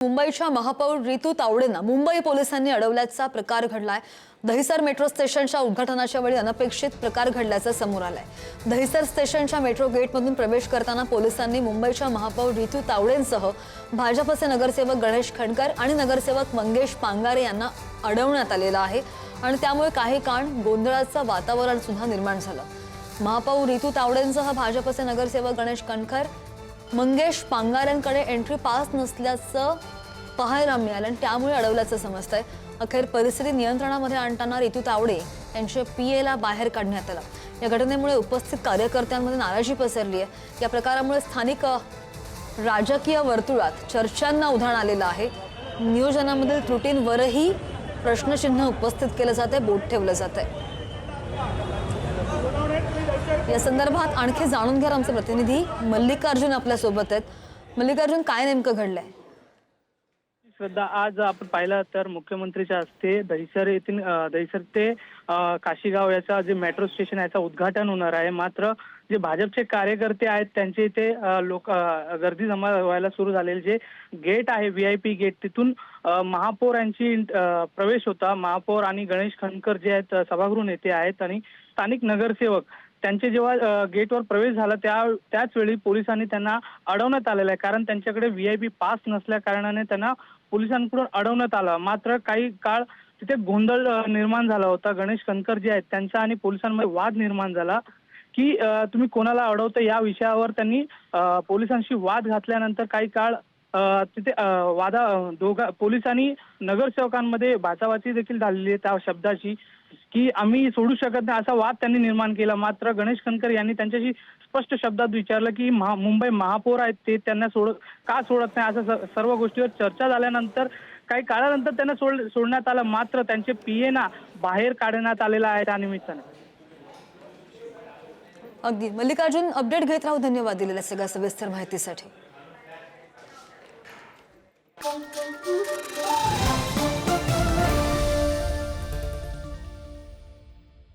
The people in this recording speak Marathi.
मुंबईच्या महापौर रितू तावडेंना मुंबई पोलिसांनी अडवल्याचा प्रकार घडलाय। दहिसर मेट्रो स्टेशनच्या उद्घाटनाच्या वेळी अनपेक्षित प्रकार घडल्याचं समोर आलंय। दहिसर स्टेशनच्या मेट्रो गेटमधून प्रवेश करताना पोलिसांनी मुंबईच्या महापौर रितू तावडेंसह भाजपचे नगरसेवक गणेश खंडकर आणि नगरसेवक मंगेश पांगारे यांना अडवण्यात आलेलं आहे आणि त्यामुळे काही काळ गोंधळाचं वातावरण सुद्धा निर्माण झालं। महापौर रितू तावडेंसह भाजपचे नगरसेवक गणेश खंडकर मंगेश पांगारेंकडे एंट्री पास नसल्याचं पाहायला मिळालं आणि त्यामुळे अडवल्याचं समजतंय। अखेर परिस्थिती नियंत्रणामध्ये आणताना रितू तावडे यांच्या पीएला बाहेर काढण्यात आलं। या घटनेमुळे उपस्थित कार्यकर्त्यांमध्ये नाराजी पसरली आहे। या प्रकारामुळे स्थानिक राजकीय वर्तुळात चर्चांना उधाण आलेलं आहे। नियोजनामधील त्रुटींवरही प्रश्नचिन्ह उपस्थित केलं जाते, बोट ठेवलं जातंय। या संदर्भात आणखी जाणून घ्या आमचे प्रतिनिधी मल्लिकार्जुन आपल्या सोबत आहेत। मल्लिकार्जुन, काय नेमकं घडलंय? श्रद्धा, आज आपण पाहिलं तर मुख्यमंत्रीच्या हस्ते दहिसर ते काशीगाव याचा जे मेट्रो स्टेशन याचं उद्घाटन होणार आहे। मात्र जे भाजपचे कार्यकर्ते आहेत त्यांचे इथे लोक गर्दी जमा व्हायला सुरू झालेली। जे गेट आहे VIP गेट, तिथून महापौर यांची प्रवेश होता। महापौर आणि गणेश खंडकर जे आहेत सभागृह नेते आहेत आणि स्थानिक नगरसेवक त्यांचे जेव्हा गेटवर प्रवेश झाला त्याच वेळी पोलिसांनी त्यांना अडवण्यात आलेलं आहे, कारण त्यांच्याकडे VIP पास नसल्या कारणाने त्यांना पोलिसांकडून अडवण्यात आलं। मात्र काही काळ तिथे गोंधळ निर्माण झाला होता। गणेश खंडकर जे आहेत त्यांचा आणि पोलिसांमध्ये वाद निर्माण झाला की तुम्ही कोणाला अडवता या विषयावर त्यांनी पोलिसांशी वाद घातल्यानंतर काही काळ तिथे पोलीस आणि नगरसेवकांमध्ये बाचाबाची देखील झालेली आहे त्या शब्दाची की आम्ही सोडू शकत नाही असा वाद त्यांनी निर्माण केला। मात्र गणेश खंडकर यांनी त्यांच्याशी स्पष्ट शब्दात विचारलं की मुंबई महापौर आहेत ते त्यांना का सोडत नाही, असं सर्व गोष्टीवर चर्चा झाल्यानंतर काही काळानंतर त्यांना सोडण्यात आलं। मात्र त्यांचे पीएना बाहेर काढण्यात आलेला आहे त्या निमित्ताने। अगदी मल्लिकार्जुन, अपडेट घेत राहू। धन्यवाद दिलेल्या सगळ्या सविस्तर माहितीसाठी।